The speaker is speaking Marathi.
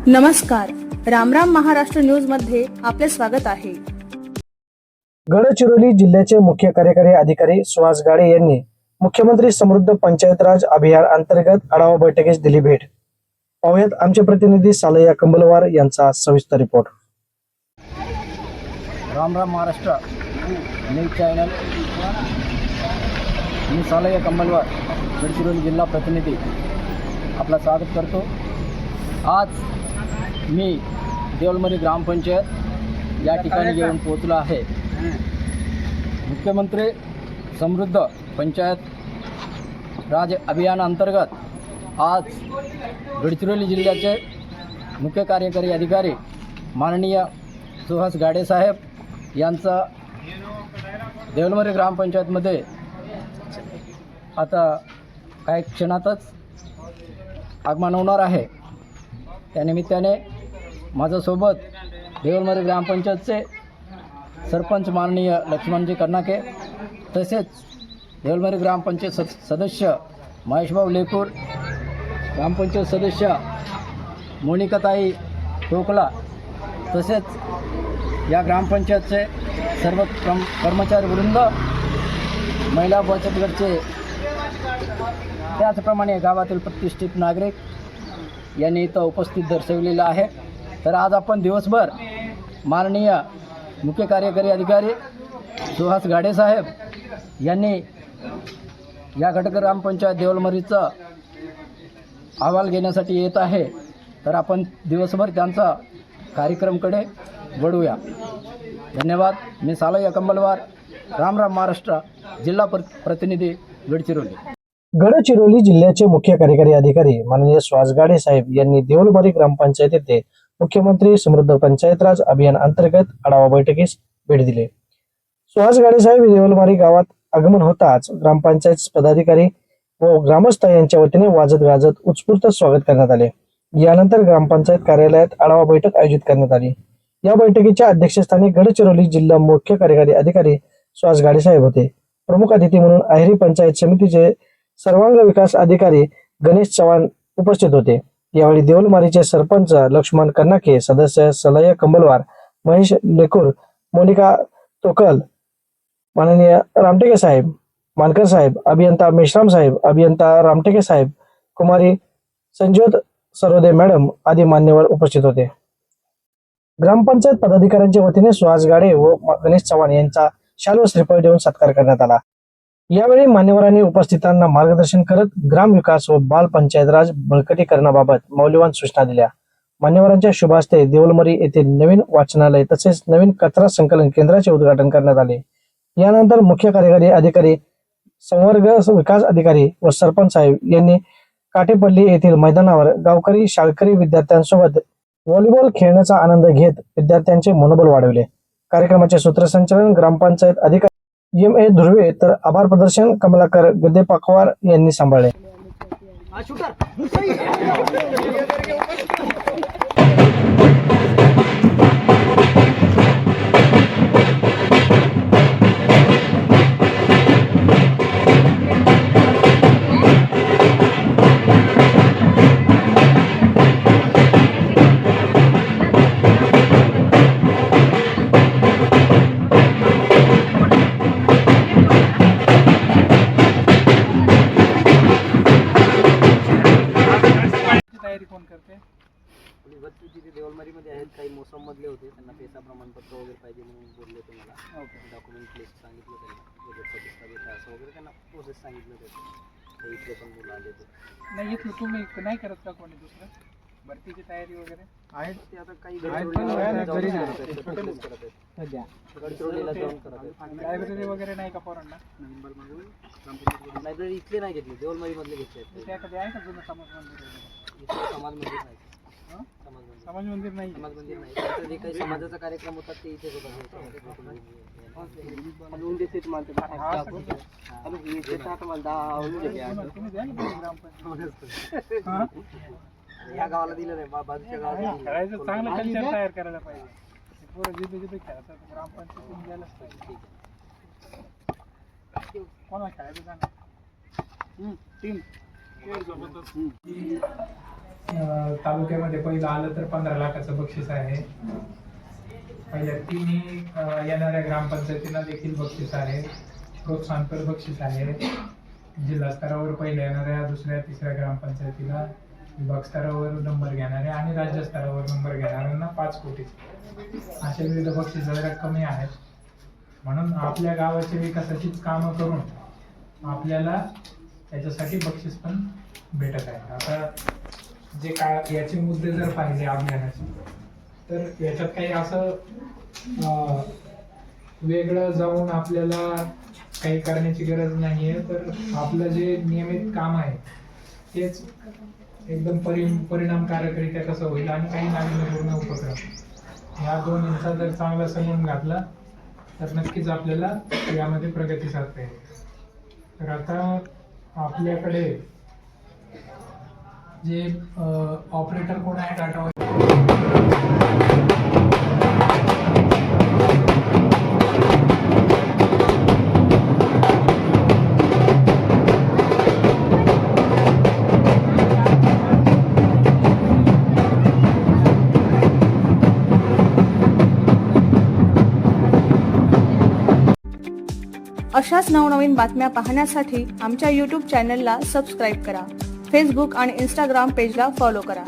नमस्कार, रामराम महाराष्ट्र न्यूज मध्ये आपले स्वागत आहे। गडचिरोली जिल्ह्याचे मुख्य कार्यकारी अधिकारी सुहास गाडे यांनी मुख्यमंत्री समृद्ध पंचायत राज अभियान अंतर्गत आढावा बैठकीस दिली भेट। पाहुयात आमचे प्रतिनिधी सालय्या कंबलवार यांचा सविस्तर रिपोर्ट। रामराम महाराष्ट्र न्यूज चॅनल, मी सालय्या कंबलवार, गडचिरोली जिल्हा प्रतिनिधी आपला स्वागत करतो। आज मी देवलमरी ग्रामपंचायत या ठिकाणी येऊन पोहोचलो आहे। मुख्यमंत्री समृद्ध पंचायत राज अभियान अंतर्गत आज गडचिरोली जिल्ह्याचे मुख्य कार्यकारी अधिकारी माननीय सुहास गाडे साहेब यांचा देवलमरी ग्रामपंचायतमध्ये आता काही क्षणातच आगमन होणार आहे। त्यानिमित्ताने माझ्यासोबत देवलमरी ग्रामपंचायतचे सरपंच माननीय लक्ष्मणजी कर्नाके, तसेच देवलमरी ग्रामपंचायत सदस्य महेशभाऊ लेकूर, ग्रामपंचायत सदस्य मोनिकाताई टोकला, तसेच या ग्रामपंचायतचे सर्व कर्मचारी वृंद, महिला बचत गटचे, त्याचप्रमाणे गावातील प्रतिष्ठित नागरिक यांनी इथं उपस्थित दर्शवलेलं आहे। तर आज आपण दिवसभर माननीय मुख्य कार्यकारी अधिकारी सुहास गाडे साहेब यांनी या गट ग्रामपंचायत देवलमरीचा अहवाल घेण्यासाठी येत आहे। तर आपण दिवसभर त्यांचा कार्यक्रमकडे वळूया। धन्यवाद। मी सालय्या कंबलवार, रामराम महाराष्ट्र, जिल्हा प्रतिनिधी, गडचिरोली। गडचिरोली जिल्ह्याचे मुख्य कार्यकारी अधिकारी माननीय सुहास गाडे साहेब यांनी देवलमरी ग्रामपंचायत येथे मुख्यमंत्री समृद्ध पंचायत राज अभियान अंतर्गत आढावा बैठकीस भेट दिली। सुहास गाडे साहेब देवलमरी गावात आगमन होताच ग्रामपंचायत पदाधिकारी व ग्रामस्थ यांच्या वतीने वाजत गाजत उत्स्फूर्त स्वागत करण्यात आले। यानंतर ग्रामपंचायत कार्यालयात आढावा बैठक आयोजित करण्यात आली। या बैठकीच्या अध्यक्षस्थानी गडचिरोली जिल्हा मुख्य कार्यकारी अधिकारी सुहास गाडे साहेब होते। प्रमुख अतिथी म्हणून अहेरी पंचायत समितीचे सर्वांग विकास अधिकारी गणेश चव्हाण उपस्थित होते। यावेळी देवलमरीचे सरपंच लक्ष्मण कर्नाके, सदस्य सालय्या कंबलवार, महेश लेकूर, मोनिका टोकल, माननीय रामटेके साहेब, मानकर साहेब, अभियंता मेश्राम साहेब, अभियंता रामटेके साहेब, कुमारी संज्योत सरोदे मॅडम आदी मान्यवर उपस्थित होते। ग्रामपंचायत पदाधिकाऱ्यांच्या वतीने सुहास गाडे व गणेश चव्हाण यांचा शाल व श्रीफळ देऊन सत्कार करण्यात आला। यावेळी मान्यवरांनी उपस्थितांना मार्गदर्शन करत ग्रामविकास व बाल पंचायत राज बळकटीकरणाबाबत मौल्यवान सूचना दिल्या। मान्यवरांच्या शुभ हस्ते देवलमरी येथे नवीन वाचनालय तसेच नवीन कचरा संकलन केंद्राचे उद्घाटन करण्यात आले। यानंतर मुख्य कार्यकारी अधिकारी, संवर्ग विकास अधिकारी व सरपंच साहेब यांनी काटेपल्ली येथील मैदानावर गावकरी शाळकरी विद्यार्थ्यांसोबत व्हॉलीबॉल खेळण्याचा आनंद घेत विद्यार्थ्यांचे मनोबल वाढवले। कार्यक्रमाचे सूत्रसंचालन ग्रामपंचायत अधिकारी M.A. धुर्वे तर आभार प्रदर्शन कमलाकर गद्दे पाखवार यांनी सांभाळले। देवलमरीमध्ये आहेत, काही मोसम मधले होते, त्यांना पेसा प्रमाणपत्र वगैरे पाहिजे म्हणून बोलले होते मला। डॉक्युमेंट लिस्ट सांगितलं त्यांना, असं वगैरे त्यांना प्रोसेस सांगितलं होतं। ते इथले पण मुलं आले होते। नाही, इथलं तुम्ही नाही करत का कोणी दुसरं भरतीची तयारी वगैरे? आहेत ते आता काही गडचिरोलीला जाऊन करत। लायब्ररी वगैरे नाही का पोरांना? लायब्ररी इथले नाही घेतली, देवलमरी मधले घेतले। त्याकडे आहे का जुनं समाज मंदिर वगैरे? समाज मंदिर नाही, समाज मंदिर नाही, समाज मंदिर नाही। त्यांचं जे काही समाजाचा कार्यक्रम होता ते इथेच होता। या गावाला दिलं नाही, बाजूच्या गावाला खेळायचं चांगलं कल्चर तयार करायला पाहिजे। पोरं जिथे जिथे खेळतात ग्रामपंचायतीतून गेलंच पाहिजे। कोणाला खेळायचं सांगा, टीम तालुक्यामध्ये पहिलं आलं तर 15 लाखाचं बक्षीस आहे. पहिल्या तिन्ही येणाऱ्या ग्रामपंचायतींना देखील बक्षीस आहे. प्रोत्साहनपर बक्षीस आहे. जिल्हा स्तरावर पहिल्या येणाऱ्या दुसऱ्या तिसऱ्या ग्रामपंचायतीला, विभाग स्तरावर नंबर घेणाऱ्या आणि राज्य स्तरावर नंबर घेणाऱ्यांना 5 कोटी अशा विविध बक्षिसाच्या रक्कमी आहेत. म्हणून आपल्या गावाच्या विकासाचीच कामं करून आपल्याला त्याच्यासाठी बक्षीस पण भेटत आहे. आता जे काय याचे मुद्दे जर पाहिले अभियानाचे, तर याच्यात काही असं वेगळं जाऊन आपल्याला काही करण्याची गरज नाही आहे. तर आपलं जे नियमित काम आहे तेच एकदम परिणामकारकरित्या कसं होईल आणि काही नाविन्यपूर्ण उपक्रम या दोन्हींचा जर चांगला समन्वय घातला तर नक्कीच आपल्याला यामध्ये प्रगती साधता येईल. तर आता आपल्याकडे जे ऑपरेटर कोण आहे डाटा अशाच नवनवीन बातम्या पाहण्यासाठी आमच्या यूट्यूब चॅनलला सबस्क्राईब करा. फेसबुक आणि इंस्टाग्राम पेजला फॉलो करा.